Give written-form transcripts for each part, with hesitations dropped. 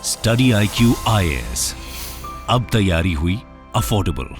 Study IQ IAS, अब तैयारी हुई अफोर्डेबल।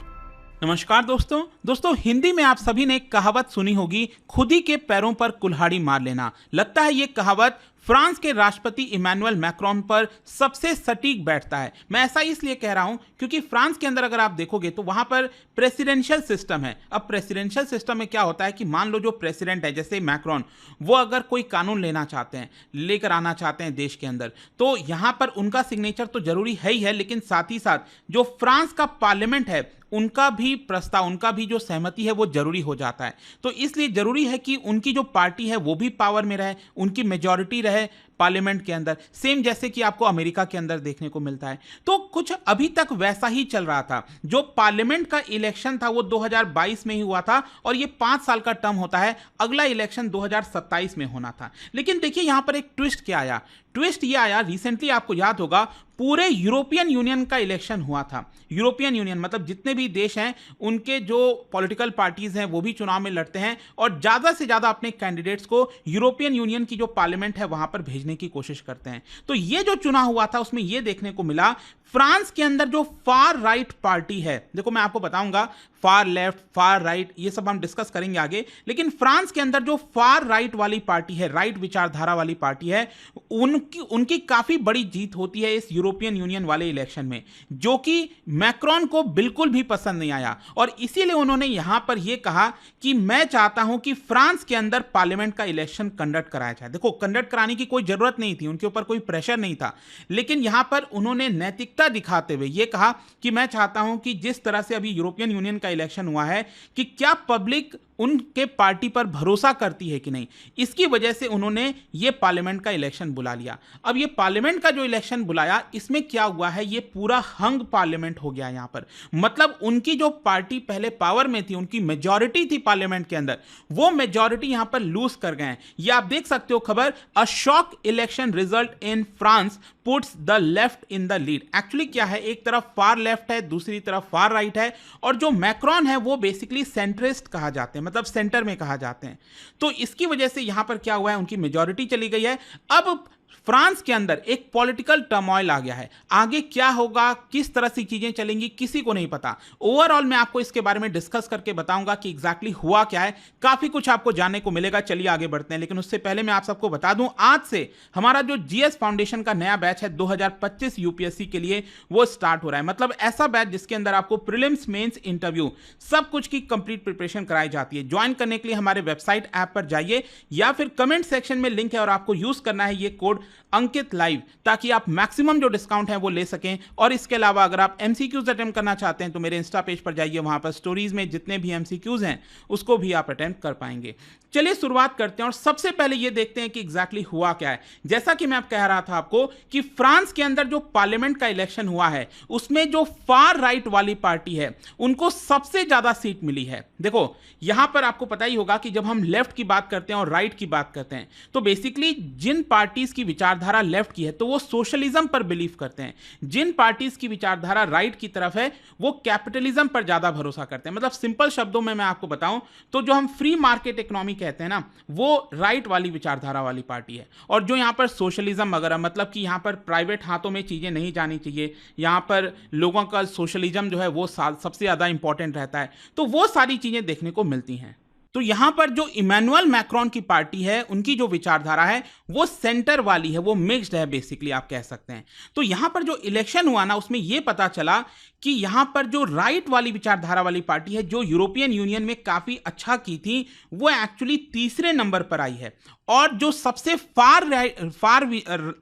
नमस्कार दोस्तों हिंदी में आप सभी ने एक कहावत सुनी होगी, खुद ही के पैरों पर कुल्हाड़ी मार लेना। लगता है ये कहावत फ्रांस के राष्ट्रपति इमैनुअल मैक्रोन पर सबसे सटीक बैठता है। मैं ऐसा इसलिए कह रहा हूं क्योंकि फ्रांस के अंदर अगर आप देखोगे तो वहां पर प्रेसिडेंशियल सिस्टम है। अब प्रेसिडेंशियल सिस्टम में क्या होता है कि मान लो जो प्रेसिडेंट है जैसे मैक्रोन, वो अगर कोई कानून लेकर आना चाहते हैं देश के अंदर, तो यहां पर उनका सिग्नेचर तो जरूरी है ही है, लेकिन साथ ही साथ जो फ्रांस का पार्लियामेंट है उनका भी प्रस्ताव, उनका भी जो सहमति है वो जरूरी हो जाता है। तो इसलिए जरूरी है कि उनकी जो पार्टी है वो भी पावर में रहे, उनकी मेजॉरिटी रहे पार्लियामेंट के अंदर, सेम जैसे कि आपको अमेरिका के अंदर देखने को मिलता है। तो कुछ अभी तक वैसा ही चल रहा था। जो पार्लियामेंट का इलेक्शन था वो 2022 में ही हुआ था और ये 5 साल का टर्म होता है। अगला इलेक्शन 2027 में होना था। लेकिन देखिए यहां पर एक ट्विस्ट क्या आया। ट्विस्ट ये आया, रिसेंटली आपको याद होगा पूरे यूरोपियन यूनियन का इलेक्शन हुआ था। यूरोपियन यूनियन मतलब जितने भी देश हैं उनके जो पॉलिटिकल पार्टीज हैं वो भी चुनाव में लड़ते हैं और ज्यादा से ज्यादा अपने कैंडिडेट्स को यूरोपियन यूनियन की जो पार्लियामेंट है वहां पर भेजने की कोशिश करते हैं। तो ये जो चुनाव हुआ था उसमें ये देखने को मिला, फ्रांस के अंदर जो फार राइट पार्टी है, देखो मैं आपको बताऊंगा फार लेफ्ट फार राइट ये सब हम डिस्कस करेंगे आगे, लेकिन फ्रांस के अंदर जो फार राइट वाली पार्टी है, राइट विचारधारा वाली पार्टी है, उनकी काफी बड़ी जीत होती है इस यूरोपियन यूनियन वाले इलेक्शन में, जो कि मैक्रोन को बिल्कुल भी पसंद नहीं आया। और इसीलिए उन्होंने यहां पर यह कहा कि मैं चाहता हूं कि फ्रांस के अंदर पार्लियामेंट का इलेक्शन कंडक्ट कराया जाए। देखो कंडक्ट कराने की कोई जरूरत नहीं थी, उनके ऊपर कोई प्रेशर नहीं था, लेकिन यहां पर उन्होंने नैतिकता दिखाते हुए यह कहा कि मैं चाहता हूं कि जिस तरह से अभी यूरोपियन यूनियन का इलेक्शन हुआ है कि क्या पब्लिक उनके पार्टी पर भरोसा करती है कि नहीं, इसकी वजह से उन्होंने ये पार्लियामेंट का इलेक्शन बुला लिया। अब ये पार्लियामेंट का जो इलेक्शन बुलाया, इसमें क्या हुआ है, ये पूरा हंग पार्लियामेंट हो गया यहां पर। मतलब उनकी जो पार्टी पहले पावर में थी, उनकी मेजॉरिटी थी पार्लियामेंट के अंदर, वो मेजॉरिटी यहां पर लूज कर गए हैं। ये आप देख सकते हो खबर, a shock election result in France puts the left in the lead. Actually क्या है, एक तरफ फार लेफ्ट है, दूसरी तरफ फार राइट है, और जो मैक्रोन है वो बेसिकली सेंट्रिस्ट कहा जाते हैं, मतलब सेंटर में कहा जाते हैं। तो इसकी वजह से यहां पर क्या हुआ है, उनकी मेजॉरिटी चली गई है। अब फ्रांस के अंदर एक पॉलिटिकल टर्मोइल आ गया है। आगे क्या होगा, किस तरह से चीजें चलेंगी, किसी को नहीं पता। ओवरऑल मैं आपको इसके बारे में डिस्कस करके बताऊंगा कि एग्जैक्टली हुआ क्या है। काफी कुछ आपको जानने को मिलेगा। चलिए आगे बढ़ते हैं, लेकिन उससे पहले मैं आप सबको बता दूं, आज से हमारा जो जीएस फाउंडेशन का नया बैच है 2025 यूपीएससी के लिए, वो स्टार्ट हो रहा है। मतलब ऐसा बैच जिसके अंदर आपको प्रीलिम्स मेंस इंटरव्यू सब कुछ की कंप्लीट प्रिपरेशन कराई जाती है। ज्वाइन करने के लिए हमारे वेबसाइट ऐप पर जाइए या फिर कमेंट सेक्शन में लिंक है और आपको यूज करना है ये कोड अंकित लाइव, ताकि आप मैक्सिमम जो डिस्काउंट है वो ले सकें। और इसके अलावा अगर आप एमसीक्यूज अटेम्प्ट करना चाहते हैं तो मेरे इंस्टा पेज पर जाइए, वहां पर स्टोरीज में जितने भी एमसीक्यूज हैं उसको भी आप अटेम्प्ट कर पाएंगे। चलिए शुरुआत करते हैं और सबसे पहले ये देखते हैं कि एग्जैक्टली हुआ क्या है। जैसा कि मैं अब कह रहा था आपको कि फ्रांस के अंदर जो पार्लियामेंट का इलेक्शन हुआ है उसमें जो फार राइट वाली पार्टी है उनको सबसे ज्यादा सीट मिली है। देखो यहां पर आपको पता ही होगा कि जब हम लेफ्ट की बात करते हैं और राइट की बात करते हैं तो बेसिकली जिन पार्टीज की विचारधारा लेफ्ट की है तो वो सोशलिज्म पर बिलीव करते हैं, जिन पार्टीज की विचारधारा राइट की तरफ है वो कैपिटलिज्म पर ज्यादा भरोसा करते हैं। मतलब सिंपल शब्दों में मैं आपको बताऊं तो जो हम फ्री मार्केट इकोनॉमी कहते हैं ना, वो राइट वाली विचारधारा वाली पार्टी है। और जो यहां पर सोशलिज्म वगैरह, मतलब कि यहां पर प्राइवेट हाथों में चीजें नहीं जानी चाहिए, यहां पर लोगों का सोशलिज्म जो है वो सबसे ज्यादा इंपॉर्टेंट रहता है, तो वो सारी चीजें देखने को मिलती हैं। तो यहां पर जो इमैनुअल मैक्रोन की पार्टी है उनकी जो विचारधारा है वो सेंटर वाली है, वो मिक्स्ड है बेसिकली आप कह सकते हैं। तो यहां पर जो इलेक्शन हुआ ना उसमें यह पता चला कि यहां पर जो राइट वाली विचारधारा वाली पार्टी है जो यूरोपियन यूनियन में काफी अच्छा की थी वो एक्चुअली तीसरे नंबर पर आई है, और जो सबसे फार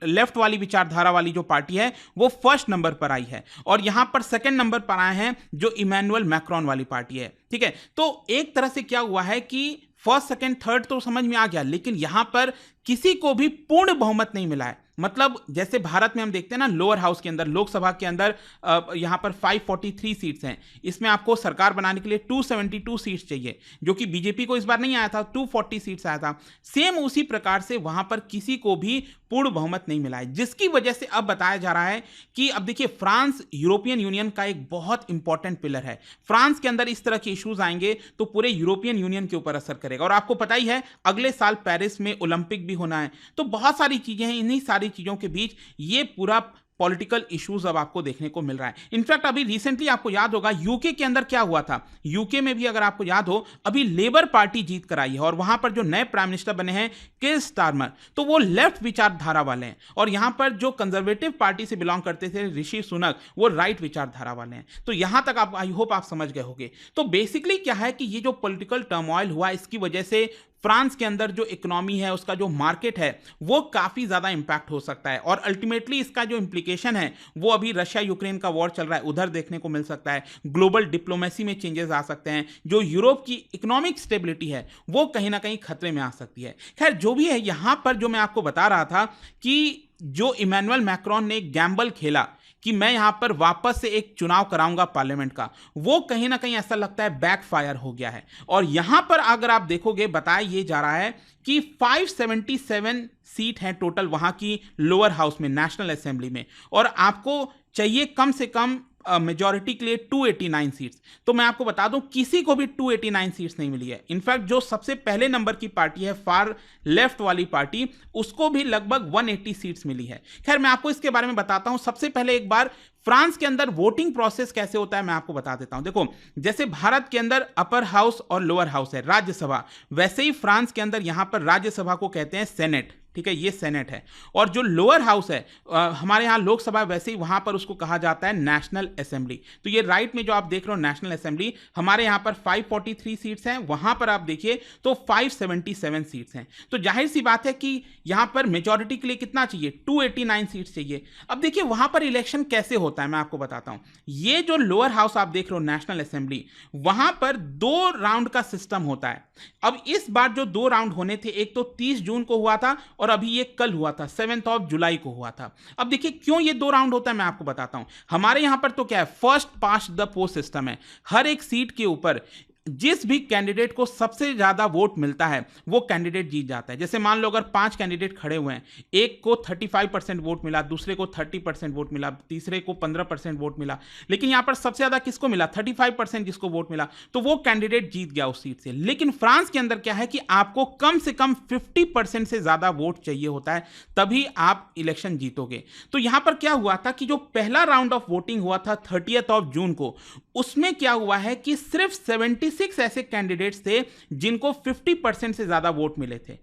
लेफ्ट वाली विचारधारा वाली जो पार्टी है वो फर्स्ट नंबर पर आई है, और यहां पर सेकंड नंबर पर आए हैं जो इमैनुअल मैक्रोन वाली पार्टी है। ठीक है, तो एक तरह से क्या हुआ है कि फर्स्ट सेकंड थर्ड तो समझ में आ गया, लेकिन यहां पर किसी को भी पूर्ण बहुमत नहीं मिला है। मतलब जैसे भारत में हम देखते हैं ना, लोअर हाउस के अंदर लोकसभा के अंदर यहां पर 543 सीट्स हैं, इसमें आपको सरकार बनाने के लिए 272 सीट्स चाहिए, जो कि बीजेपी को इस बार नहीं आया था, 240 सीट्स आया था। सेम उसी प्रकार से वहां पर किसी को भी पूर्ण बहुमत नहीं मिला है, जिसकी वजह से अब बताया जा रहा है कि अब देखिए फ्रांस यूरोपियन यूनियन का एक बहुत इंपॉर्टेंट पिलर है। फ्रांस के अंदर इस तरह के इश्यूज आएंगे तो पूरे यूरोपियन यूनियन के ऊपर असर करेगा। और आपको पता ही है अगले साल पेरिस में ओलंपिक भी होना है, तो बहुत सारी चीजें हैं। इन्हीं सारी चीजों के बीच ये पूरा पॉलिटिकल इश्यूज अब आपको देखने को मिल रहा है। इनफैक्ट अभी रिसेंटली आपको याद होगा यूके के अंदर क्या हुआ था, यूके में भी अगर आपको याद हो अभी लेबर पार्टी जीत कर आई है और वहां पर जो नए प्राइम मिनिस्टर बने हैं कीर स्टारमर, तो वो लेफ्ट विचारधारा वाले हैं, और यहां पर जो कंजर्वेटिव पार्टी से बिलोंग करते थे ऋषि सुनक, वो राइट विचारधारा वाले हैं। तो यहां तक आप आई होप आप समझ गए होंगे। तो बेसिकली क्या है कि ये जो पॉलिटिकल टर्मोइल हुआ इसकी वजह से फ्रांस के अंदर जो इकोनॉमी है, उसका जो मार्केट है, वो काफी ज्यादा इंपैक्ट हो सकता है, और अल्टीमेटली इसका जो इंप्लीकेशन है वो अभी रशिया यूक्रेन का वॉर चल रहा है उधर देखने को मिल सकता है। ग्लोबल डिप्लोमेसी में चेंजेस आ सकते हैं, जो यूरोप की इकोनॉमिक स्टेबिलिटी है वो कहीं ना कहीं खतरे में आ सकती है। खैर जो भी है, यहां पर जो मैं आपको बता रहा था कि जो इमैनुअल मैक्रोन ने गैम्बल खेला कि मैं यहां पर वापस से एक चुनाव कराऊंगा पार्लियामेंट का, वो कहीं ना कहीं ऐसा लगता है बैकफायर हो गया है। और यहां पर अगर आप देखोगे बताया ये जा रहा है कि 577 सीट हैं टोटल वहां की लोअर हाउस में, नेशनल असेंबली में, और आपको चाहिए कम से कम मेजॉरिटी के लिए 289 सीट्स। तो मैं आपको बता दूं किसी को भी 289 सीट्स नहीं मिली है। इनफैक्ट जो सबसे पहले नंबर की पार्टी है फार लेफ्ट वाली पार्टी, उसको भी लगभग 180 सीट्स मिली है। खैर मैं आपको इसके बारे में बताता हूं। सबसे पहले एक बार फ्रांस के अंदर वोटिंग प्रोसेस कैसे होता है मैं आपको बता देता हूं। देखो, जैसे भारत के अंदर अपर हाउस और लोअर हाउस है, राज्यसभा, वैसे ही फ्रांस के अंदर यहां पर राज्यसभा को कहते हैं सेनेट, ठीक है, ये सेनेट है। और जो लोअर हाउस है हमारे यहाँ लोकसभा, वैसे ही वहां पर उसको कहा जाता है नेशनल असेंबली। तो ये राइट में जो आप देख रहे हो नेशनल असेंबली, हमारे यहाँ पर 543 सीट्स हैं, वहां पर आप देखिए तो 577 सीट्स हैं। तो जाहिर सी बात है कि यहां पर मेजॉरिटी के लिए कितना चाहिए, 289 सीट्स चाहिए। अब देखिए वहां पर इलेक्शन कैसे होता है मैं आपको बताता हूं। ये जो लोअर हाउस आप देख रहे हो नेशनल असेंबली, वहां पर 2 राउंड का सिस्टम होता है। अब इस बार जो 2 राउंड होने थे, एक तो 30 जून को हुआ था और अभी ये कल हुआ था, 7 जुलाई को हुआ था। अब देखिए क्यों ये 2 राउंड होता है मैं आपको बताता हूं। हमारे यहां पर तो क्या है, first past the post system है। हर एक सीट के ऊपर जिस भी कैंडिडेट को सबसे ज्यादा वोट मिलता है वो कैंडिडेट जीत जाता है। जैसे मान लो अगर 5 कैंडिडेट खड़े हुए हैं, एक को 35% वोट मिला, दूसरे को 30% वोट मिला, तीसरे को 15% वोट मिला, लेकिन यहां पर सबसे ज्यादा किसको मिला, 35% जिसको वोट मिला, तो वो कैंडिडेट जीत गया उस सीट से। लेकिन फ्रांस के अंदर क्या है कि आपको कम से कम 50% से ज्यादा वोट चाहिए होता है, तभी आप इलेक्शन जीतोगे। तो यहां पर क्या हुआ था कि जो पहला राउंड ऑफ वोटिंग हुआ था 30 जून को, उसमें क्या हुआ है कि सिर्फ 76 ऐसे कैंडिडेट्स थे जिनको 50% से ज्यादा वोट मिले थे।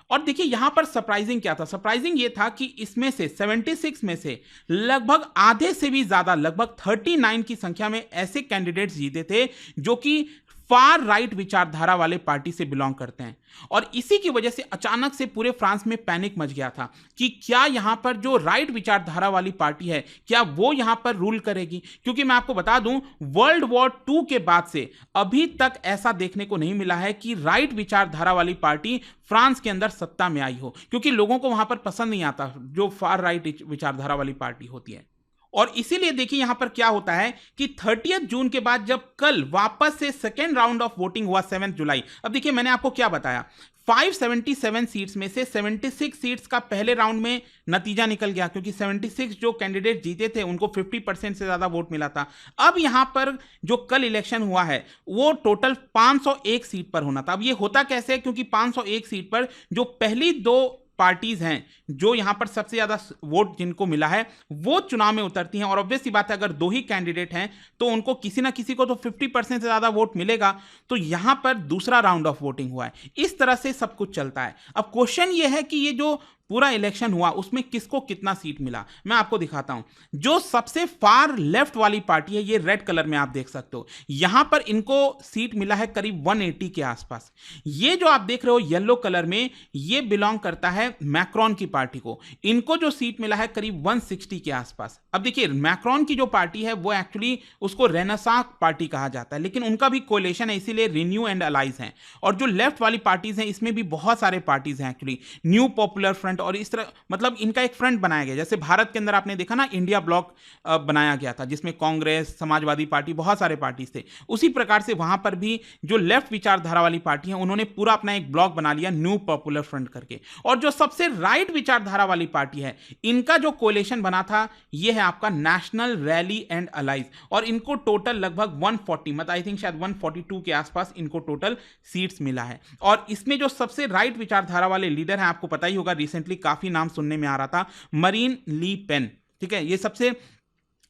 और देखिए यहां पर सरप्राइजिंग क्या था, सरप्राइजिंग ये था कि इसमें से 76 में से लगभग आधे से भी ज्यादा, लगभग 39 की संख्या में ऐसे कैंडिडेट्स जीते थे जो कि फार राइट विचारधारा वाले पार्टी से बिलोंग करते हैं। और इसी की वजह से अचानक से पूरे फ्रांस में पैनिक मच गया था कि क्या यहां पर जो राइट विचारधारा वाली पार्टी है क्या वो यहां पर रूल करेगी। क्योंकि मैं आपको बता दूं, वर्ल्ड वॉर 2 के बाद से अभी तक ऐसा देखने को नहीं मिला है कि राइट विचारधारा वाली पार्टी फ्रांस के अंदर सत्ता में आई हो, क्योंकि लोगों को वहां पर पसंद नहीं आता जो फार राइट विचारधारा वाली पार्टी होती है। और इसीलिए देखिए यहां पर क्या होता है कि 30 जून के बाद जब कल वापस से सेकेंड राउंड ऑफ वोटिंग हुआ 7 जुलाई, अब देखिए मैंने आपको क्या बताया, 577 सीट्स में से 76 सीट्स का पहले राउंड में नतीजा निकल गया, क्योंकि 76 जो कैंडिडेट जीते थे उनको 50% से ज्यादा वोट मिला था। अब यहां पर जो कल इलेक्शन हुआ है वो टोटल 501 सीट पर होना था। अब ये होता कैसे है, क्योंकि 501 सीट पर जो पहली 2 पार्टीज हैं जो यहां पर सबसे ज्यादा वोट जिनको मिला है वो चुनाव में उतरती हैं। और ऑब्वियस सी बात है अगर 2 ही कैंडिडेट हैं तो उनको किसी ना किसी को तो 50% से ज्यादा वोट मिलेगा। तो यहां पर दूसरा राउंड ऑफ वोटिंग हुआ है। इस तरह से सब कुछ चलता है। अब क्वेश्चन ये है कि ये जो पूरा इलेक्शन हुआ उसमें किसको कितना सीट मिला, मैं आपको दिखाता हूं। जो सबसे फार लेफ्ट वाली पार्टी है, ये रेड कलर में आप देख सकते हो, यहां पर इनको सीट मिला है करीब 180 के आसपास। ये जो आप देख रहे हो येलो कलर में, ये बिलोंग करता है मैक्रोन की पार्टी को। इनको जो सीट मिला है करीब 160 के आसपास। अब देखिए मैक्रोन की जो पार्टी है वो एक्चुअली उसको रेनेसां पार्टी कहा जाता है, लेकिन उनका भी कोलिशन है, इसीलिए रिन्यू एंड अलाइज है। और जो लेफ्ट वाली पार्टीज हैं इसमें भी बहुत सारे पार्टीज हैं एक्चुअली, न्यू पॉपुलर फ्रंट, और इस तरह मतलब इनका एक फ्रंट बनाया गया। जैसे भारत के अंदर आपने देखा ना इंडिया ब्लॉक बनाया गया था जिसमें कांग्रेस, समाजवादी पार्टी, बहुत सारे पार्टीज थे। उसी प्रकार से वहां पर भी जो लेफ्ट विचारधारा वाली पार्टी है उन्होंने पूरा अपना एक ब्लॉक बना लिया न्यू पॉपुलर फ्रंट करके। और जो सबसे राइट विचारधारा वाली पार्टी है इनका जो कोलिशन बना था यह है आपका नेशनल रैली एंड अलाइज, और इनको टोटल लगभग 140 मतलब आई थिंक शायद 142 के आसपास इनको टोटल सीट्स मिला है। और इसमें जो सबसे राइट विचारधारा वाले लीडर हैं आपको पता ही होगा, रिसेंटली काफी नाम सुनने में आ रहा था, मरीन ली पेन, ठीक है, ये सबसे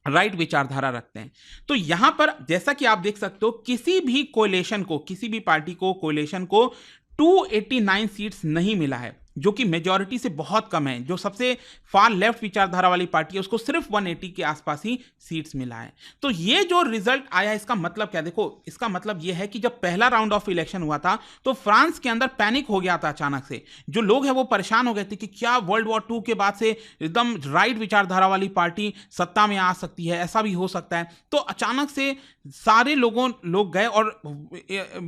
राइट विचारधारा रखते हैं। तो यहां पर जैसा कि आप देख सकते हो, किसी भी कोलिशन को, किसी भी पार्टी को, कोलिशन को 289 सीट्स नहीं मिला है, जो कि मेजॉरिटी से बहुत कम है। जो सबसे फार लेफ्ट विचारधारा वाली पार्टी है उसको सिर्फ 180 के आसपास ही सीट्स मिला है। तो ये जो रिजल्ट आया, इसका मतलब क्या, देखो इसका मतलब ये है कि जब पहला राउंड ऑफ इलेक्शन हुआ था तो फ्रांस के अंदर पैनिक हो गया था अचानक से। जो लोग हैं वो परेशान हो गए थे कि क्या वर्ल्ड वॉर 2 के बाद से एकदम राइट विचारधारा वाली पार्टी सत्ता में आ सकती है, ऐसा भी हो सकता है। तो अचानक से सारे लोग गए और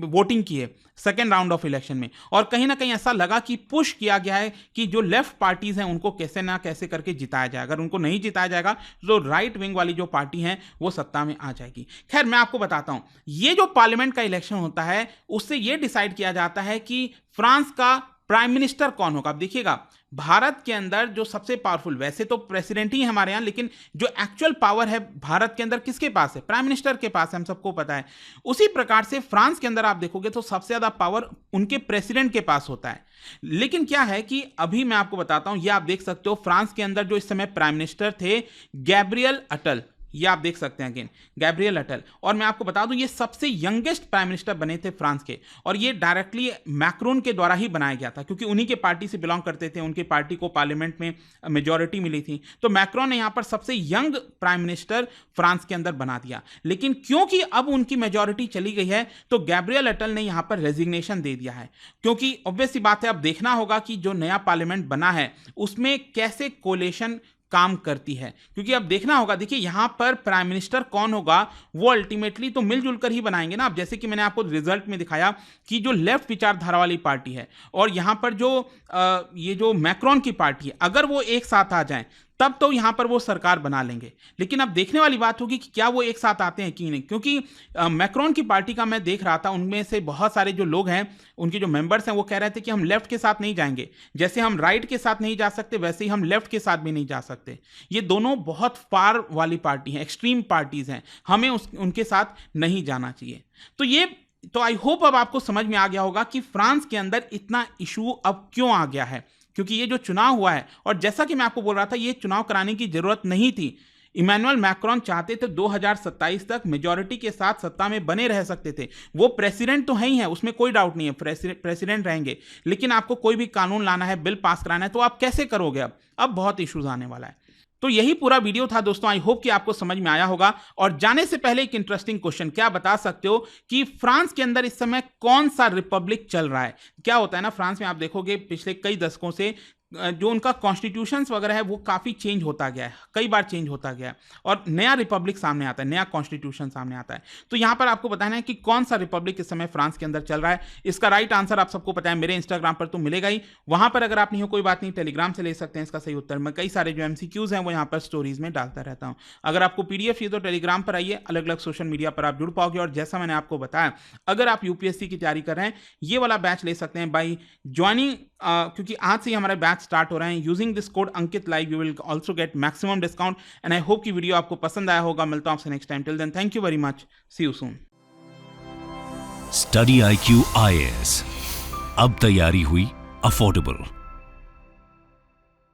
वोटिंग किए सेकेंड राउंड ऑफ इलेक्शन में, और कहीं ना कहीं ऐसा लगा कि पुश किया गया है कि जो लेफ्ट पार्टीज हैं उनको कैसे ना कैसे करके जिताया जाए। अगर उनको नहीं जिताया जाएगा तो राइट विंग वाली जो पार्टी है वो सत्ता में आ जाएगी। खैर, मैं आपको बताता हूं, ये जो पार्लियामेंट का इलेक्शन होता है उससे ये डिसाइड किया जाता है कि फ्रांस का प्राइम मिनिस्टर कौन होगा। अब देखिएगा, भारत के अंदर जो सबसे पावरफुल, वैसे तो प्रेसिडेंट ही है हमारे यहां, लेकिन जो एक्चुअल पावर है भारत के अंदर किसके पास है? प्राइम मिनिस्टर के पास है, हम सबको पता है। उसी प्रकार से फ्रांस के अंदर आप देखोगे तो सबसे ज्यादा पावर उनके प्रेसिडेंट के पास होता है। लेकिन क्या है कि अभी मैं आपको बताता हूं, ये आप देख सकते हो, फ्रांस के अंदर जो इस समय प्राइम मिनिस्टर थे गैब्रियल अटल, ये आप देख सकते हैं अगेन गैब्रियल अटल। और मैं आपको बता दूं, ये सबसे यंगेस्ट प्राइम मिनिस्टर बने थे फ्रांस के, और ये डायरेक्टली मैक्रोन के द्वारा ही बनाया गया था, क्योंकि उन्हीं के पार्टी से बिलोंग करते थे, उनके पार्टी को पार्लियामेंट में मेजॉरिटी मिली थी। तो मैक्रोन ने यहां पर सबसे यंग प्राइम मिनिस्टर फ्रांस के अंदर बना दिया। लेकिन क्योंकि अब उनकी मेजॉरिटी चली गई है तो गैब्रियल अटल ने यहां पर रेजिग्नेशन दे दिया है, क्योंकि ऑब्वियस सी बात है, अब देखना होगा कि जो नया पार्लियामेंट बना है उसमें कैसे कोलिशन काम करती है। क्योंकि अब देखना होगा, देखिए यहां पर प्राइम मिनिस्टर कौन होगा वो अल्टीमेटली तो मिलजुल कर ही बनाएंगे ना। अब जैसे कि मैंने आपको रिजल्ट में दिखाया कि जो लेफ्ट विचारधारा वाली पार्टी है और यहां पर जो ये जो मैक्रोन की पार्टी है, अगर वो एक साथ आ जाएं तब तो यहां पर वो सरकार बना लेंगे। लेकिन अब देखने वाली बात होगी कि क्या वो एक साथ आते हैं कि नहीं, क्योंकि मैक्रोन की पार्टी का मैं देख रहा था, उनमें से बहुत सारे जो लोग हैं, उनके जो मेंबर्स हैं, वो कह रहे थे कि हम लेफ्ट के साथ नहीं जाएंगे। जैसे हम राइट के साथ नहीं जा सकते वैसे ही हम लेफ्ट के साथ भी नहीं जा सकते। ये दोनों बहुत फार वाली पार्टी हैं, एक्सट्रीम पार्टीज हैं, हमें उनके साथ नहीं जाना चाहिए। तो आई होप अब आपको समझ में आ गया होगा कि फ्रांस के अंदर इतना इशू अब क्यों आ गया है। क्योंकि ये जो चुनाव हुआ है, और जैसा कि मैं आपको बोल रहा था, ये चुनाव कराने की जरूरत नहीं थी। इमैनुअल मैक्रोन चाहते थे 2027 तक मेजॉरिटी के साथ सत्ता में बने रह सकते थे। वो प्रेसिडेंट तो है ही है, उसमें कोई डाउट नहीं है, प्रेसिडेंट रहेंगे। लेकिन आपको कोई भी कानून लाना है, बिल पास कराना है, तो आप कैसे करोगे? अब बहुत इश्यूज आने वाला है। तो यही पूरा वीडियो था दोस्तों, आई होप कि आपको समझ में आया होगा। और जाने से पहले एक इंटरेस्टिंग क्वेश्चन, क्या बता सकते हो कि फ्रांस के अंदर इस समय कौन सा रिपब्लिक चल रहा है? क्या होता है ना, फ्रांस में आप देखोगे पिछले कई दशकों से जो उनका कॉन्स्टिट्यूशंस वगैरह है वो काफ़ी चेंज होता गया है, कई बार चेंज होता गया है, और नया रिपब्लिक सामने आता है, नया कॉन्स्टिट्यूशन सामने आता है। तो यहाँ पर आपको बताना है कि कौन सा रिपब्लिक इस समय फ्रांस के अंदर चल रहा है। इसका राइट आंसर आप सबको पता है, मेरे इंस्टाग्राम पर तो मिलेगा ही। वहाँ पर अगर आप नहीं हो कोई बात नहीं, टेलीग्राम से ले सकते हैं इसका सही उत्तर। मैं कई सारे जो MCQs हैं वो यहाँ पर स्टोरीज में डालता रहता हूँ। अगर आपको PDF चाहिए तो टेलीग्राम पर आइए, अलग अलग सोशल मीडिया पर आप जुड़ पाओगे। और जैसा मैंने आपको बताया, अगर आप UPSC की तैयारी कर रहे हैं, ये वाला बैच ले सकते हैं बाई ज्वाइनिंग, क्योंकि आज से ही हमारे बैच स्टार्ट हो रहे हैं। Using this code Ankit live you will also get maximum discount. And I hope कि वीडियो आपको पसंद आया होगा। मिलता हूं आपसे next time. Till then thank you very much, see you soon. Study IQ IAS, अब तैयारी हुई अफोर्डेबल।